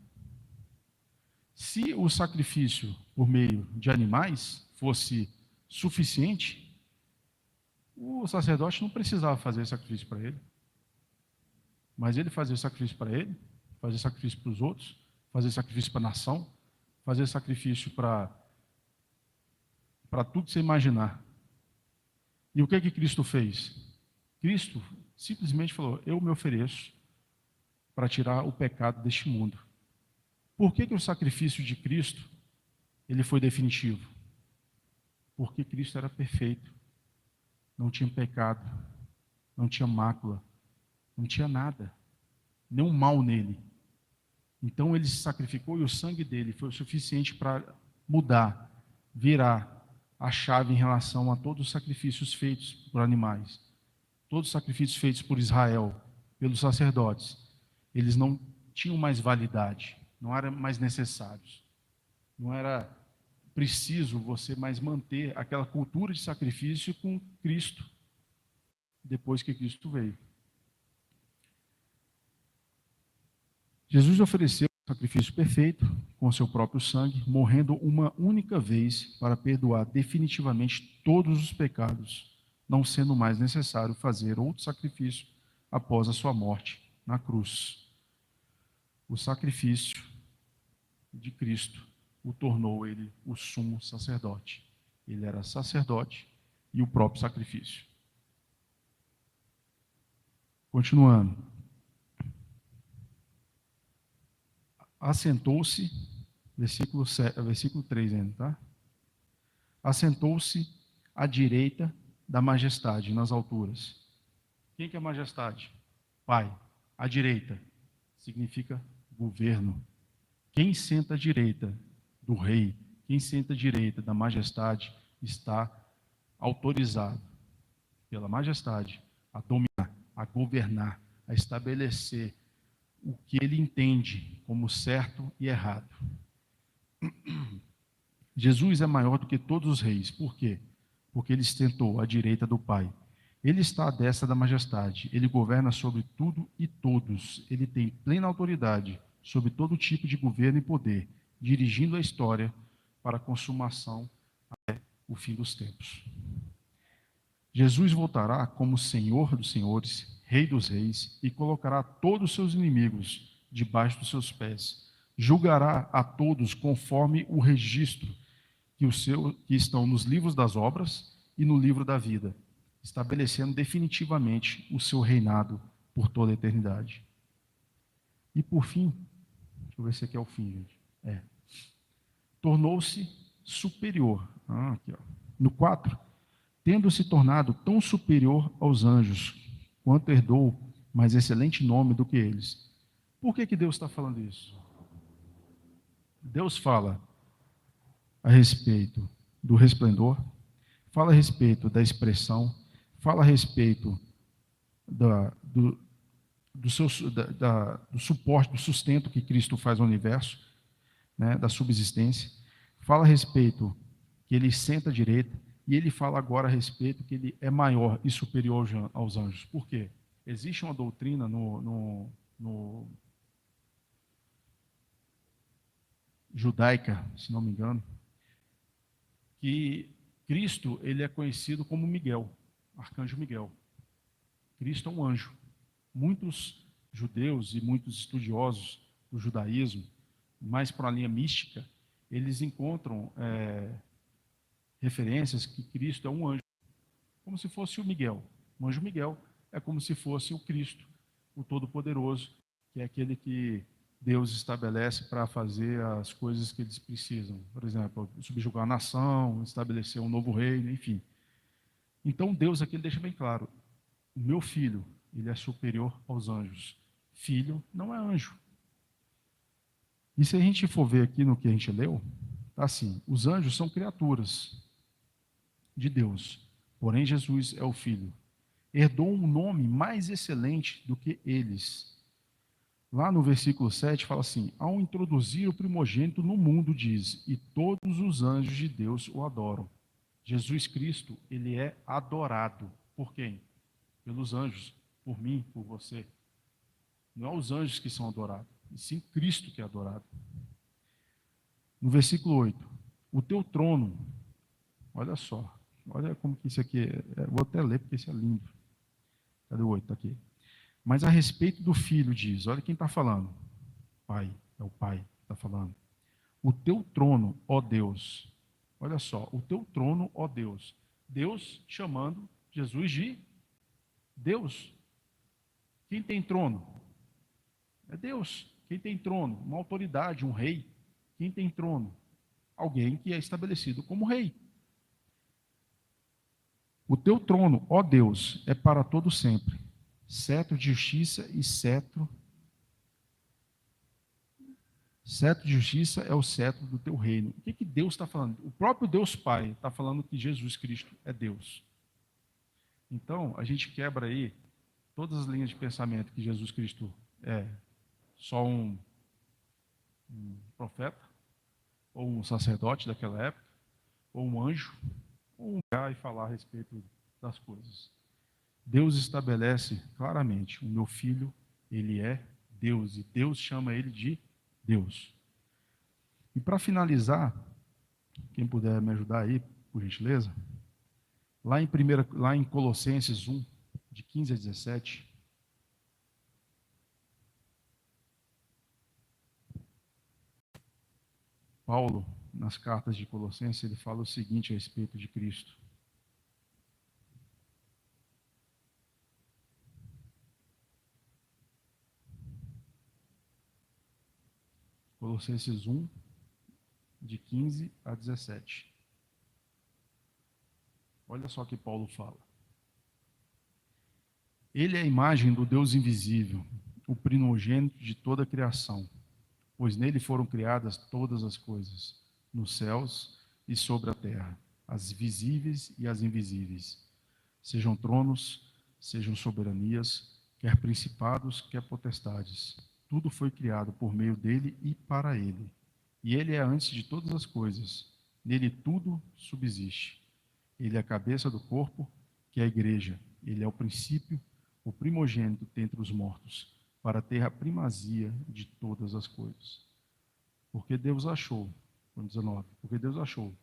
Se o sacrifício por meio de animais fosse suficiente, o sacerdote não precisava fazer sacrifício para ele. Mas ele fazia sacrifício para ele, fazia sacrifício para os outros, fazia sacrifício para a nação, fazia sacrifício para para tudo que você imaginar. E o que é que Cristo fez? Cristo simplesmente falou: eu me ofereço para tirar o pecado deste mundo. Por que o sacrifício de Cristo ele foi definitivo? Porque Cristo era perfeito, não tinha pecado, não tinha mácula, não tinha nada, nenhum mal nele. Então ele se sacrificou e o sangue dele foi o suficiente para mudar, virar a chave em relação a todos os sacrifícios feitos por animais. Todos os sacrifícios feitos por Israel, pelos sacerdotes, eles não tinham mais validade, não eram mais necessários. Não era preciso você mais manter aquela cultura de sacrifício com Cristo, depois que Cristo veio. Jesus ofereceu o sacrifício perfeito com seu próprio sangue, morrendo uma única vez para perdoar definitivamente todos os pecados, não sendo mais necessário fazer outro sacrifício após a sua morte na cruz. O sacrifício de Cristo o tornou ele o sumo sacerdote. Ele era sacerdote e o próprio sacrifício. Continuando. Assentou-se, versículo 3 ainda, tá? Assentou-se à direita da majestade nas alturas. Quem que é majestade? Pai. À direita significa governo. Quem senta à direita do rei, quem senta à direita da majestade, está autorizado pela majestade a dominar, a governar, a estabelecer o que ele entende como certo e errado. Jesus é maior do que todos os reis. Por quê? Porque ele sentou à direita do Pai. Ele está à destra da majestade. Ele governa sobre tudo e todos. Ele tem plena autoridade sobre todo tipo de governo e poder, dirigindo a história para a consumação até o fim dos tempos. Jesus voltará como Senhor dos senhores, Rei dos reis, e colocará todos os seus inimigos debaixo dos seus pés. Julgará a todos conforme o registro que estão nos livros das obras e no livro da vida, estabelecendo definitivamente o seu reinado por toda a eternidade. E por fim, deixa eu ver se aqui é o fim, gente. Tornou-se superior. Aqui, ó. No 4, tendo se tornado tão superior aos anjos, quanto herdou mais excelente nome do que eles. Por que Deus está falando isso? Deus fala a respeito do resplendor, fala a respeito da expressão, fala a respeito do suporte, do sustento que Cristo faz ao universo, né, da subsistência, fala a respeito que ele senta à direita, e ele fala agora a respeito que ele é maior e superior aos anjos. Por quê? Existe uma doutrina no judaica, se não me engano, que Cristo ele é conhecido como Miguel, arcanjo Miguel. Cristo é um anjo. Muitos judeus e muitos estudiosos do judaísmo, mais para a linha mística, eles encontram referências que Cristo é um anjo, como se fosse o Miguel. O anjo Miguel é como se fosse o Cristo, o Todo-Poderoso, que é aquele que Deus estabelece para fazer as coisas que eles precisam. Por exemplo, subjugar a nação, estabelecer um novo reino, enfim. Então Deus aqui deixa bem claro, o meu filho, ele é superior aos anjos. Filho não é anjo. E se a gente for ver aqui no que a gente leu, tá assim, os anjos são criaturas de Deus, porém Jesus é o Filho. Herdou um nome mais excelente do que eles. Lá no versículo 7 fala assim, ao introduzir o primogênito no mundo, diz, e todos os anjos de Deus o adoram. Jesus Cristo, ele é adorado. Por quem? Pelos anjos, por mim, por você. Não é os anjos que são adorados, e sim Cristo que é adorado. No versículo 8, o teu trono, olha só, olha como que isso aqui é, vou até ler porque isso é lindo. Cadê o 8? Está aqui. Mas a respeito do filho diz, olha quem está falando. Pai, é o Pai que está falando. O teu trono, ó Deus, Olha só, o teu trono, ó Deus. Deus chamando Jesus de Deus. Quem tem trono? É Deus. Quem tem trono? Uma autoridade, um rei. Quem tem trono? Alguém que é estabelecido como rei. O teu trono, ó Deus, é para todo sempre. Cetro de justiça e cetro de justiça é o cetro do teu reino. O que Deus está falando? O próprio Deus Pai está falando que Jesus Cristo é Deus. Então, a gente quebra aí todas as linhas de pensamento que Jesus Cristo é só um profeta, ou um sacerdote daquela época, ou um anjo, ou um lugar e falar a respeito das coisas. Deus estabelece claramente, o meu filho, ele é Deus, e Deus chama ele de Deus. E para finalizar, quem puder me ajudar aí, por gentileza, lá em Colossenses 1, de 15 a 17, Paulo, nas cartas de Colossenses, ele fala o seguinte a respeito de Cristo. Colossenses 1, de 15 a 17. Olha só o que Paulo fala. Ele é a imagem do Deus invisível, o primogênito de toda a criação, pois nele foram criadas todas as coisas, nos céus e sobre a terra, as visíveis e as invisíveis, sejam tronos, sejam soberanias, quer principados, quer potestades. Tudo foi criado por meio dele e para ele. E ele é antes de todas as coisas. Nele tudo subsiste. Ele é a cabeça do corpo, que é a igreja. Ele é o princípio, o primogênito dentre os mortos, para ter a primazia de todas as coisas. Porque Deus achou, 19, porque Deus achou,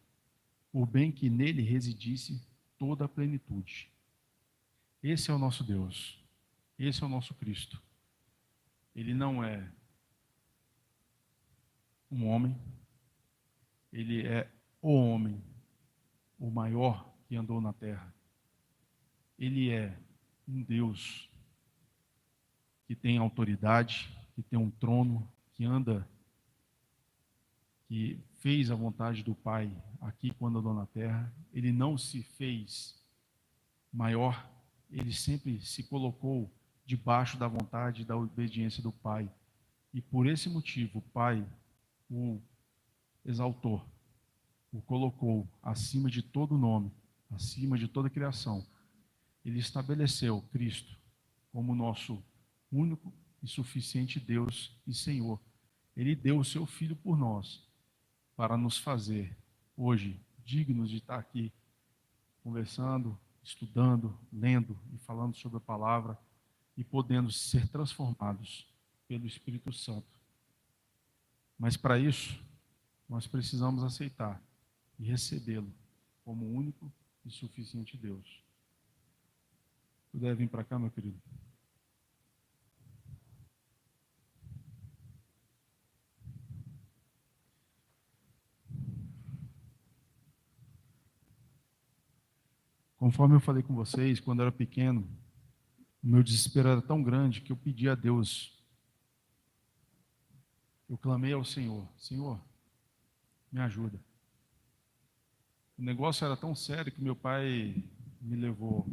por bem que nele residisse toda a plenitude. Esse é o nosso Deus, esse é o nosso Cristo. Ele não é um homem, ele é o homem, o maior que andou na terra. Ele é um Deus que tem autoridade, que tem um trono, que anda, que fez a vontade do Pai aqui quando andou na terra. Ele não se fez maior, ele sempre se colocou debaixo da vontade e da obediência do Pai. E por esse motivo, o Pai o exaltou, o colocou acima de todo nome, acima de toda criação. Ele estabeleceu Cristo como nosso único e suficiente Deus e Senhor. Ele deu o seu Filho por nós, para nos fazer, hoje, dignos de estar aqui, conversando, estudando, lendo e falando sobre a palavra, e podendo ser transformados pelo Espírito Santo. Mas para isso, nós precisamos aceitar e recebê-lo como único e suficiente Deus. Puder vir para cá, meu querido. Conforme eu falei com vocês, quando eu era pequeno, o meu desespero era tão grande que eu pedi a Deus. Eu clamei ao Senhor: Senhor, me ajuda. O negócio era tão sério que meu pai me levou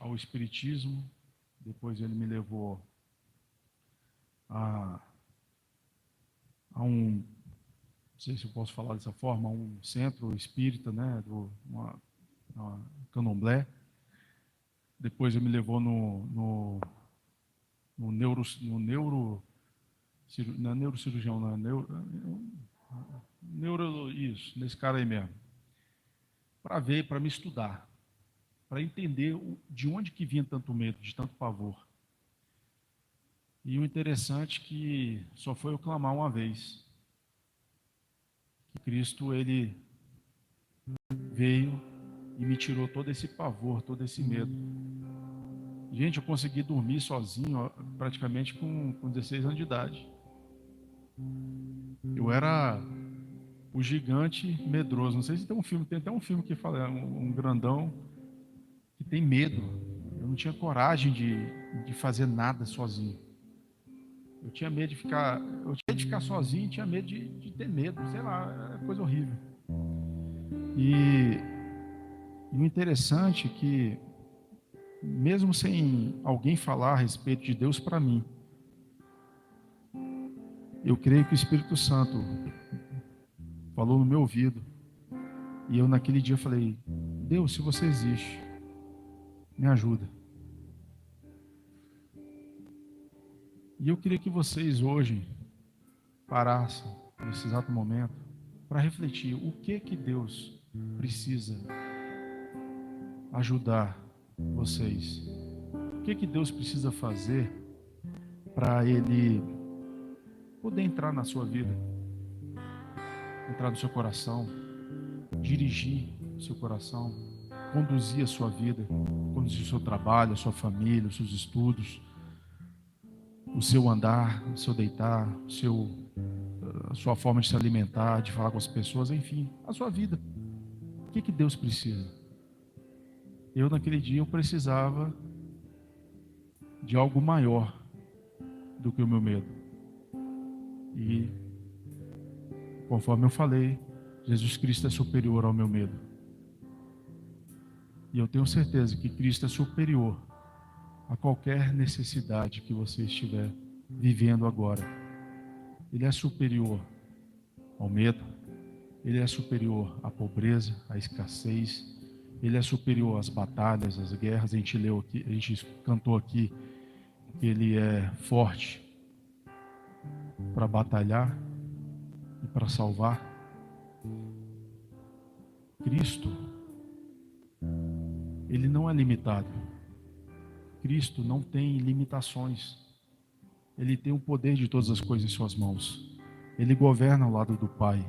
ao espiritismo, depois ele me levou a um, não sei se eu posso falar dessa forma, um centro espírita, né, uma candomblé. Depois ele me levou na neurocirurgião, isso, nesse cara aí mesmo, para ver, para me estudar, para entender de onde que vinha tanto medo, de tanto pavor. E o interessante é que só foi eu clamar uma vez, que Cristo, ele veio e me tirou todo esse pavor, todo esse medo. Gente, eu consegui dormir sozinho praticamente com 16 anos de idade. Eu era O gigante medroso. Não sei se tem um filme, tem até um filme que fala, um grandão que tem medo. Eu não tinha coragem de fazer nada sozinho. Eu tinha medo de ficar sozinho, tinha medo de ter medo, sei lá, é coisa horrível. E o interessante é que, mesmo sem alguém falar a respeito de Deus para mim, eu creio que o Espírito Santo falou no meu ouvido. E eu naquele dia falei: Deus, se você existe, me ajuda. E eu queria que vocês hoje parassem, nesse exato momento, para refletir o que Deus precisa ajudar vocês. O que Deus precisa fazer para Ele poder entrar na sua vida, entrar no seu coração, dirigir o seu coração, conduzir a sua vida, conduzir o seu trabalho, a sua família, os seus estudos, o seu andar, o seu deitar, a sua forma de se alimentar, de falar com as pessoas, enfim, a sua vida. O que Deus precisa? Eu, naquele dia, eu precisava de algo maior do que o meu medo. E, conforme eu falei, Jesus Cristo é superior ao meu medo. E eu tenho certeza que Cristo é superior a qualquer necessidade que você estiver vivendo agora. Ele é superior ao medo, Ele é superior à pobreza, à escassez, Ele é superior às batalhas, às guerras. A gente leu aqui, a gente cantou aqui que Ele é forte para batalhar e para salvar. Cristo, Ele não é limitado. Cristo não tem limitações. Ele tem o poder de todas as coisas em suas mãos. Ele governa ao lado do Pai.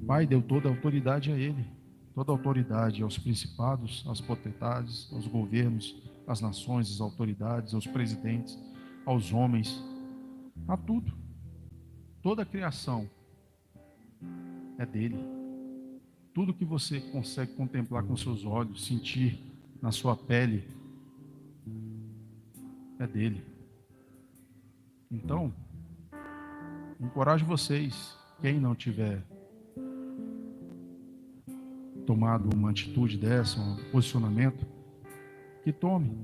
O Pai deu toda a autoridade a Ele. Toda a autoridade aos principados, às potestades, aos governos, às nações, às autoridades, aos presidentes, aos homens, a tudo. Toda a criação é dele. Tudo que você consegue contemplar com seus olhos, sentir na sua pele, é dele. Então, encorajo vocês, quem não tiver tomado uma atitude dessa, um posicionamento, que tome.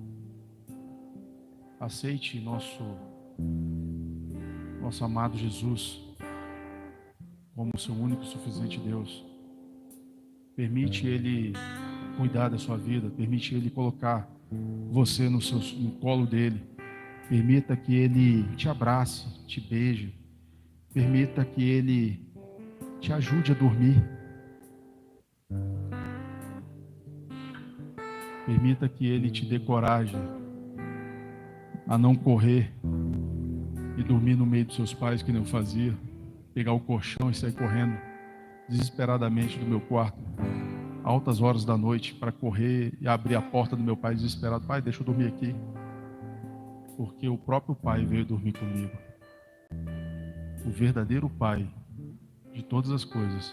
Aceite nosso amado Jesus como seu único e suficiente Deus. Permite Ele cuidar da sua vida, permite Ele colocar você no colo dele. Permita que Ele te abrace, te beije. Permita que Ele te ajude a dormir. Permita que Ele te dê coragem a não correr e dormir no meio dos seus pais, que nem eu fazia. Pegar o colchão e sair correndo desesperadamente do meu quarto, altas horas da noite, para correr e abrir a porta do meu pai desesperado. Pai, deixa eu dormir aqui. Porque o próprio Pai veio dormir comigo. O verdadeiro Pai de todas as coisas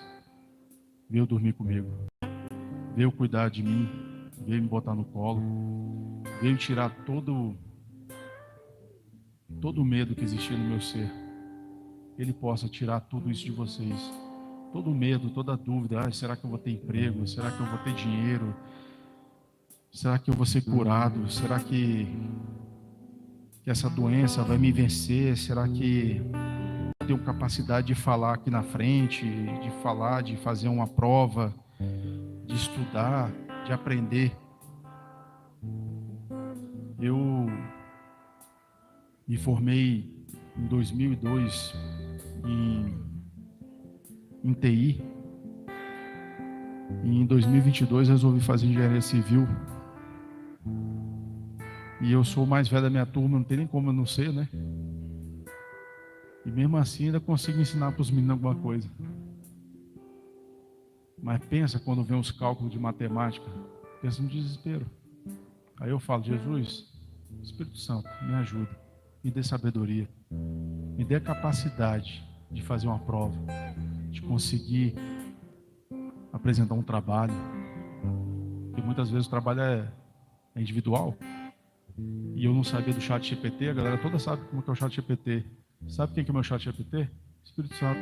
veio dormir comigo. Veio cuidar de mim, veio me botar no colo, veio tirar todo o medo que existia no meu ser. Ele possa tirar tudo isso de vocês. Todo o medo, toda a dúvida. Será que eu vou ter emprego? Será que eu vou ter dinheiro? Será que eu vou ser curado? Será que essa doença vai me vencer? Será que eu tenho capacidade de falar aqui na frente, de falar, de fazer uma prova, de estudar, de aprender? Eu me formei em 2002 em TI, e em 2022 resolvi fazer engenharia civil. E eu sou o mais velho da minha turma, não tem nem como eu não ser, né? E mesmo assim ainda consigo ensinar para os meninos alguma coisa. Mas pensa quando vem os cálculos de matemática, pensa no desespero. Aí eu falo: Jesus, Espírito Santo, me ajuda, me dê sabedoria, me dê a capacidade de fazer uma prova, de conseguir apresentar um trabalho, porque muitas vezes o trabalho é individual, e eu não sabia do chat GPT. A galera toda sabe como que é o chat GPT. Sabe quem que é o meu chat GPT? Espírito Santo.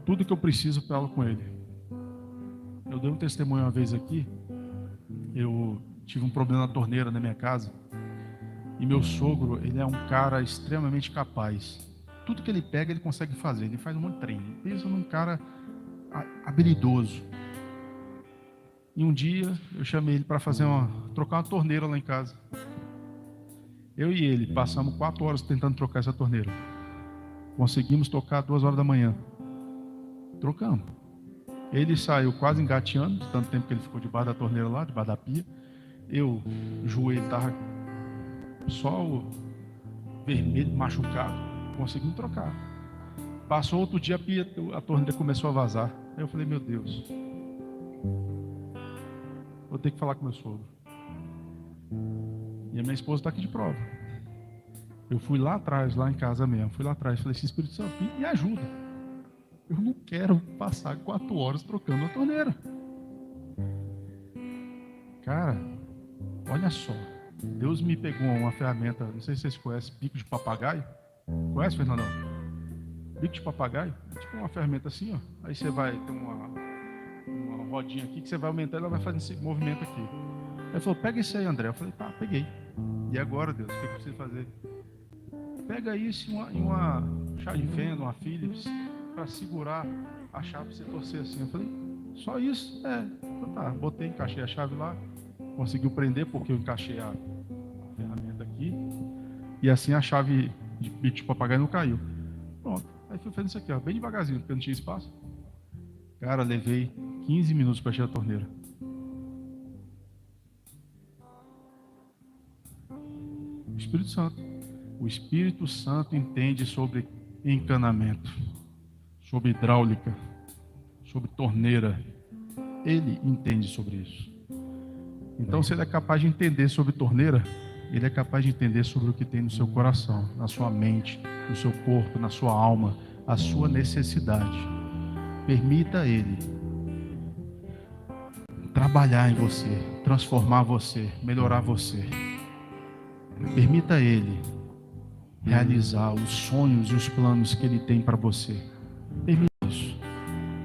Tudo que eu preciso, eu falo com ele. Eu dei um testemunho uma vez aqui. Eu tive um problema na torneira na minha casa, e meu sogro, ele é um cara extremamente capaz. Tudo que ele pega, ele consegue fazer. Ele faz um monte de trem. Pensa num cara habilidoso. E um dia eu chamei ele para trocar uma torneira lá em casa. Eu e ele passamos 4 horas tentando trocar essa torneira. Conseguimos tocar 2 horas da manhã. Trocamos. Ele saiu quase engateando, tanto tempo que ele ficou debaixo da torneira lá, debaixo da pia. O joelho estava só o vermelho, machucado. Conseguimos trocar. Passou outro dia, a torneira começou a vazar. Aí eu falei, meu Deus, vou ter que falar com meu sogro. E a minha esposa está aqui de prova. Eu fui lá atrás, lá em casa mesmo, fui lá atrás, falei assim, Espírito Santo, me ajuda. Eu não quero passar 4 horas trocando a torneira. Cara, olha só, Deus me pegou uma ferramenta, não sei se vocês conhecem, bico de papagaio. Conhece, Fernandão? Bico de papagaio, é tipo uma ferramenta assim, ó. Aí você vai ter uma rodinha aqui que você vai aumentar e ela vai fazer esse movimento aqui. Aí ele falou, pega esse aí, André. Eu falei, tá, peguei. E agora, Deus, o que eu preciso fazer? Pega isso em uma chave de fenda, uma Phillips, para segurar a chave para você torcer assim. Eu falei, só isso? Então tá, botei, encaixei a chave lá, conseguiu prender porque eu encaixei a ferramenta aqui, e assim a chave de bico de papagaio não caiu. Pronto, aí fui fazendo isso aqui, ó, bem devagarzinho, porque não tinha espaço. Cara, levei 15 minutos para encher a torneira. O Espírito Santo. O Espírito Santo entende sobre encanamento, sobre hidráulica, sobre torneira. Ele entende sobre isso. Então, se ele é capaz de entender sobre torneira, ele é capaz de entender sobre o que tem no seu coração, na sua mente, no seu corpo, na sua alma, a sua necessidade. Permita ele trabalhar em você, transformar você, melhorar você. Permita ele realizar os sonhos e os planos que ele tem para você. Permita isso,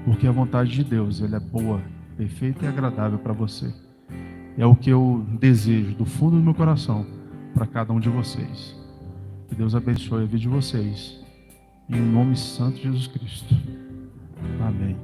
porque a vontade de Deus, ela é boa, perfeita e agradável para você. É o que eu desejo do fundo do meu coração para cada um de vocês. Que Deus abençoe a vida de vocês, em nome santo de Jesus Cristo. Amém.